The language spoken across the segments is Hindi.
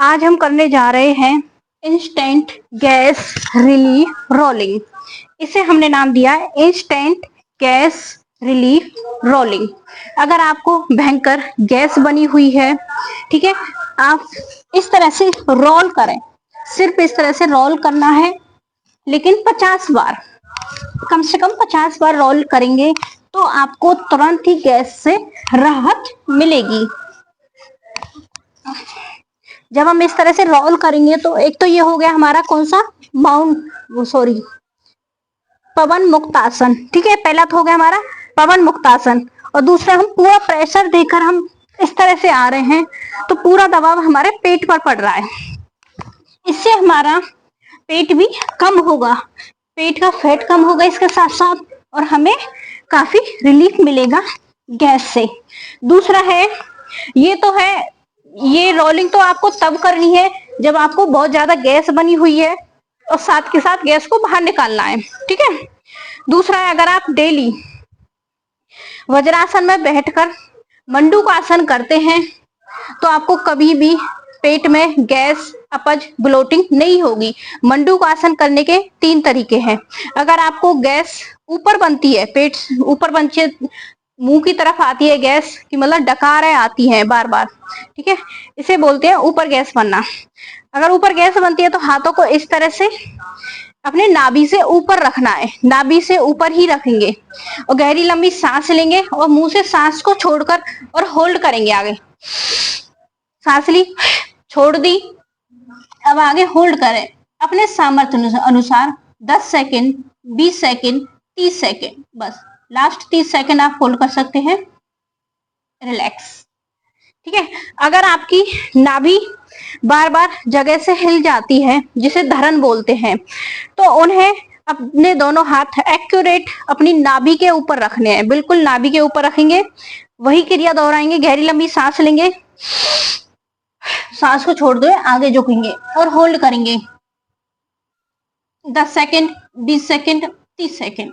आज हम करने जा रहे हैं इंस्टेंट गैस रिलीफ रोलिंग। इसे हमने नाम दिया है इंस्टेंट गैस रिलीफ रोलिंग। अगर आपको भयंकर गैस बनी हुई है, ठीक है, आप इस तरह से रोल करें। सिर्फ इस तरह से रोल करना है, लेकिन 50 बार, कम से कम 50 बार रोल करेंगे तो आपको तुरंत ही गैस से राहत मिलेगी। जब हम इस तरह से रोल करेंगे तो एक तो ये हो गया हमारा कौन सा पवन मुक्त आसन। ठीक है, पहला तो हो गया हमारा पवन मुक्त आसन, और दूसरा हम पूरा प्रेशर देकर हम इस तरह से आ रहे हैं तो पूरा दबाव हमारे पेट पर पड़ रहा है। इससे हमारा पेट भी कम होगा, पेट का फैट कम होगा इसके साथ साथ, और हमें काफी रिलीफ मिलेगा गैस से। दूसरा है, ये तो है, ये रोलिंग तो आपको तब करनी है जब आपको बहुत ज्यादा गैस बनी हुई है और साथ के साथ गैस को बाहर निकालना है। ठीक है। दूसरा है, अगर आप डेली वज्रासन में बैठकर मंडूकासन करते हैं तो आपको कभी भी पेट में गैस, अपच, ब्लोटिंग नहीं होगी। मंडूकासन करने के 3 तरीके हैं। अगर आपको गैस ऊपर बनती है, पेट ऊपर बनती है, मुंह की तरफ आती है गैस की, मतलब डकारें आती हैं बार बार, ठीक है, इसे बोलते हैं ऊपर गैस बनना। अगर ऊपर गैस बनती है तो हाथों को इस तरह से अपने नाभि से ऊपर रखना है, नाभि से ऊपर ही रखेंगे, और गहरी लंबी सांस लेंगे और मुंह से सांस को छोड़कर और होल्ड करेंगे। आगे सांस ली, छोड़ दी, अब आगे होल्ड करें अपने सामर्थ्य अनुसार 10 सेकेंड, 20 सेकेंड, 30 सेकेंड, बस लास्ट 30 सेकेंड आप होल्ड कर सकते हैं। रिलैक्स। ठीक है। अगर आपकी नाभि बार बार जगह से हिल जाती है, जिसे धरन बोलते हैं, तो उन्हें अपने दोनों हाथ एक्यूरेट अपनी नाभि के ऊपर रखने हैं। बिल्कुल नाभि के ऊपर रखेंगे, वही क्रिया दोहराएंगे। गहरी लंबी सांस लेंगे, सांस को छोड़ दो, आगे झुकेंगे और होल्ड करेंगे 10 सेकेंड, 20 सेकेंड, 30 सेकेंड,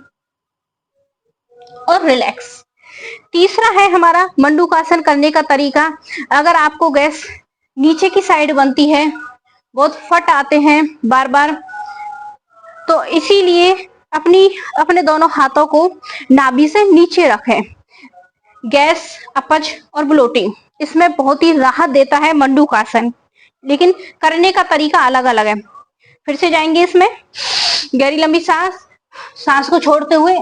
और रिलैक्स। तीसरा है हमारा मंडूकासन करने का तरीका। अगर आपको गैस नीचे की साइड बनती है, बहुत फट आते हैं बार बार, तो इसीलिए अपने दोनों हाथों को नाभि से नीचे रखें। गैस, अपच और ब्लोटिंग, इसमें बहुत ही राहत देता है मंडूकासन, लेकिन करने का तरीका अलग अलग है। फिर से जाएंगे इसमें। गहरी लंबी सांस को छोड़ते हुए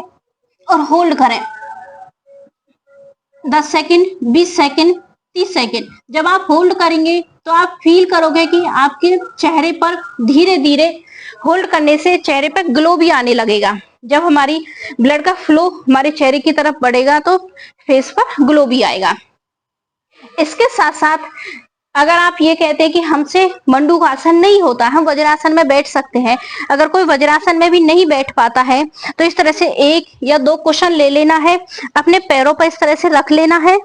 और होल्ड करें 10 सेकेंड, 20 सेकेंड, 30 सेकेंड। जब आप होल्ड करेंगे तो आप फील करोगे कि आपके चेहरे पर धीरे धीरे होल्ड करने से चेहरे पर ग्लो भी आने लगेगा। जब हमारी ब्लड का फ्लो हमारे चेहरे की तरफ बढ़ेगा तो फेस पर ग्लो भी आएगा। इसके साथ साथ अगर आप ये कहते हैं कि हमसे मंडूकासन नहीं होता, हम वज्रासन में बैठ सकते हैं, अगर कोई वज्रासन में भी नहीं बैठ पाता है तो इस तरह से 1 या 2 कुशन ले लेना है, अपने पैरों पर इस तरह से रख लेना है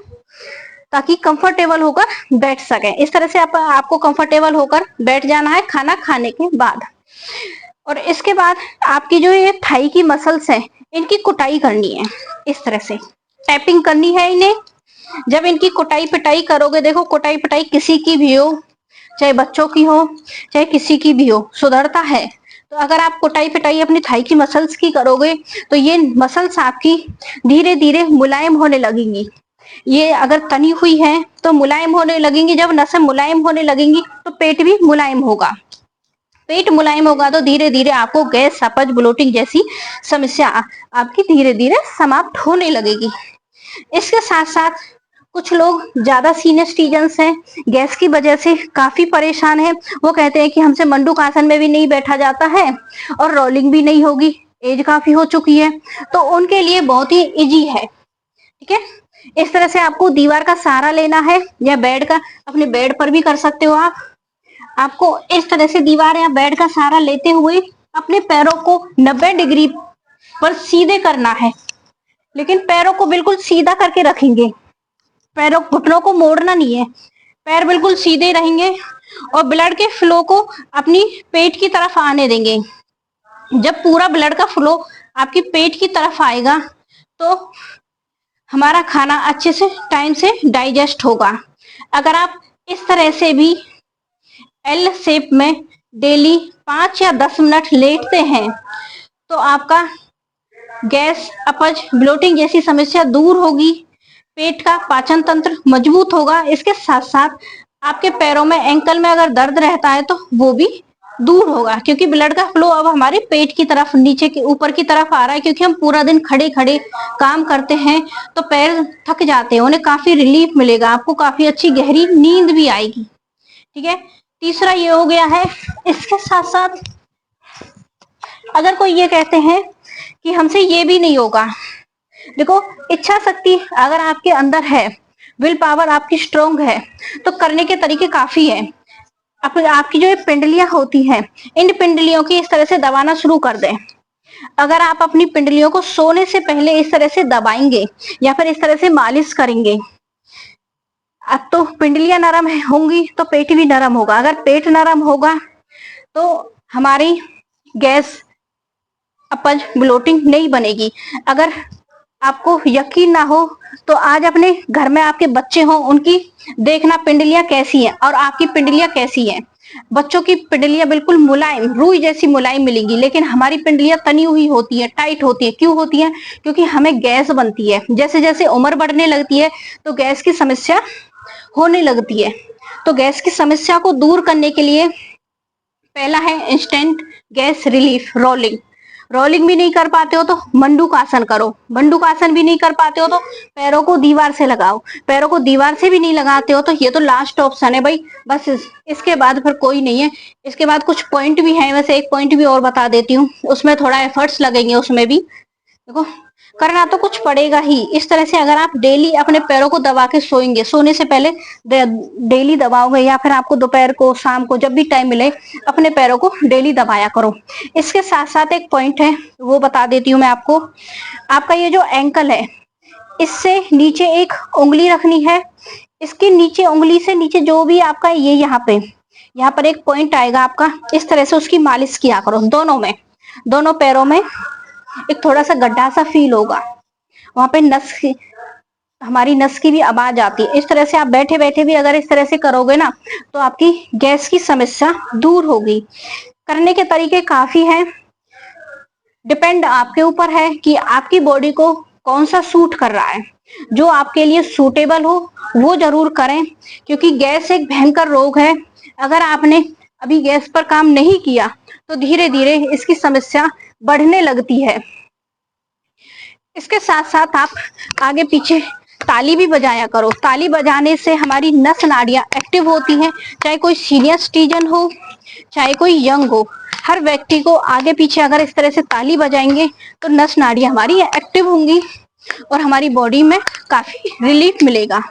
ताकि कंफर्टेबल होकर बैठ सके। इस तरह से आपको कंफर्टेबल होकर बैठ जाना है खाना खाने के बाद। और इसके बाद आपकी जो ये थाई की मसल्स हैं, इनकी कुटाई करनी है। इस तरह से टैपिंग करनी है इन्हें। जब इनकी कुटाई पिटाई करोगे, देखो कुटाई पिटाई किसी की भी हो, चाहे बच्चों की हो, चाहे किसी की भी हो, सुधरता है। तो अगर आप कुटाई पिटाई अपनी थाई की मसल्स की करोगे तो ये मसल्स आपकी धीरे धीरे मुलायम होने लगेंगी। ये अगर तनी हुई है तो मुलायम होने लगेंगी। जब नसें मुलायम होने लगेंगी तो पेट भी मुलायम होगा। पेट मुलायम होगा तो धीरे धीरे आपको गैस, अपच, ब्लोटिंग जैसी समस्या आपकी धीरे धीरे समाप्त होने लगेगी। इसके साथ साथ कुछ लोग ज्यादा सीनियर सिटीजन्स हैं, गैस की वजह से काफी परेशान हैं। वो कहते हैं कि हमसे मंडूकासन में भी नहीं बैठा जाता है और रोलिंग भी नहीं होगी, एज काफी हो चुकी है। तो उनके लिए बहुत ही इजी है। ठीक है। इस तरह से आपको दीवार का सहारा लेना है, या बेड का, अपने बेड पर भी कर सकते हो आप। आपको इस तरह से दीवार या बेड का सहारा लेते हुए अपने पैरों को 90 डिग्री पर सीधे करना है, लेकिन पैरों को बिल्कुल सीधा करके रखेंगे। पैरों, घुटनों को मोड़ना नहीं है, पैर बिल्कुल सीधे रहेंगे और ब्लड के फ्लो को अपनी पेट की तरफ आने देंगे। जब पूरा ब्लड का फ्लो आपकी पेट की तरफ आएगा तो हमारा खाना अच्छे से टाइम से डाइजेस्ट होगा। अगर आप इस तरह से भी एल शेप में डेली 5 या 10 मिनट लेटते हैं तो आपका गैस, अपच, ब्लोटिंग जैसी समस्या दूर होगी। पेट का पाचन तंत्र मजबूत होगा। इसके साथ साथ आपके पैरों में, एंकल में अगर दर्द रहता है तो वो भी दूर होगा, क्योंकि ब्लड का फ्लो अब हमारे पेट की तरफ, नीचे की ऊपर की तरफ आ रहा है, क्योंकि हम पूरा दिन खड़े खड़े काम करते हैं तो पैर थक जाते हैं, उन्हें काफी रिलीफ मिलेगा, आपको काफी अच्छी गहरी नींद भी आएगी। ठीक है, तीसरा ये हो गया है। इसके साथ साथ अगर कोई ये कहते हैं कि हमसे ये भी नहीं होगा, देखो, इच्छा शक्ति अगर आपके अंदर है, विल पावर आपकी स्ट्रोंग है, तो करने के तरीके काफी है। आपकी जो पिंडलियां होती हैं, इन पिंडलियों की इस तरह से दबाना शुरू कर दें। अगर आप अपनी पिंडलियों को सोने से पहले इस तरह से दबाएंगे या फिर इस तरह से मालिश करेंगे, अब तो पिंडलियां नरम होंगी तो पेट भी नरम होगा। अगर पेट नरम होगा तो हमारी गैस, अपच, ब्लोटिंग नहीं बनेगी। अगर आपको यकीन ना हो तो आज अपने घर में आपके बच्चे हों, उनकी देखना पिंडलियां कैसी हैं और आपकी पिंडलियां कैसी हैं। बच्चों की पिंडलियां बिल्कुल मुलायम, रुई जैसी मुलायम मिलेंगी, लेकिन हमारी पिंडलियां तनी हुई होती है, टाइट होती है। क्यों होती है? क्योंकि हमें गैस बनती है। जैसे जैसे उम्र बढ़ने लगती है तो गैस की समस्या होने लगती है। तो गैस की समस्या को दूर करने के लिए पहला है instant gas relief, rolling. Rolling भी नहीं कर पाते हो तो मंडूकासन करो। मंडूकासन भी नहीं कर पाते हो तो पैरों को दीवार से लगाओ। पैरों को दीवार से भी नहीं लगाते हो तो ये तो लास्ट ऑप्शन है भाई, बस इसके बाद फिर कोई नहीं है। इसके बाद कुछ पॉइंट भी है, वैसे एक पॉइंट भी और बता देती हूँ, उसमें थोड़ा एफर्ट्स लगेंगे। उसमें भी देखो, करना तो कुछ पड़ेगा ही। इस तरह से अगर आप डेली अपने पैरों को दबा के सोएंगे, सोने से पहले डेली दबाओगे, या फिर आपको दोपहर को, शाम को, जब भी टाइम मिले अपने पैरों को डेली दबाया करो। इसके साथ साथ एक पॉइंट है, वो बता देती हूँ मैं आपको। आपका ये जो एंकल है, इससे नीचे एक उंगली रखनी है। इसके नीचे, उंगली से नीचे जो भी आपका ये यहाँ पर एक पॉइंट आएगा आपका, इस तरह से उसकी मालिश किया करो। दोनों में, दोनों पैरों में एक थोड़ा सा गड्ढा सा फील होगा, वहां पे हमारी नस की भी आवाज आती है। इस तरह से आप बैठे बैठे भी अगर इस तरह से करोगे ना तो आपकी गैस की समस्या दूर होगी। करने के तरीके काफी हैं, डिपेंड आपके ऊपर है कि आपकी बॉडी को कौन सा सूट कर रहा है। जो आपके लिए सूटेबल हो वो जरूर करें, क्योंकि गैस एक भयंकर रोग है। अगर आपने अभी गैस पर काम नहीं किया तो धीरे धीरे इसकी समस्या बढ़ने लगती है। इसके साथ साथ आप आगे पीछे ताली भी बजाया करो। ताली बजाने से हमारी नस नाड़ियां एक्टिव होती हैं। चाहे कोई सीनियर सिटीजन हो, चाहे कोई यंग हो, हर व्यक्ति को आगे पीछे अगर इस तरह से ताली बजाएंगे तो नस नाड़ियां हमारी एक्टिव होंगी और हमारी बॉडी में काफी रिलीफ मिलेगा।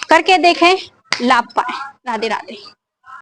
करके देखें, लाभ पाए। राधे राधे।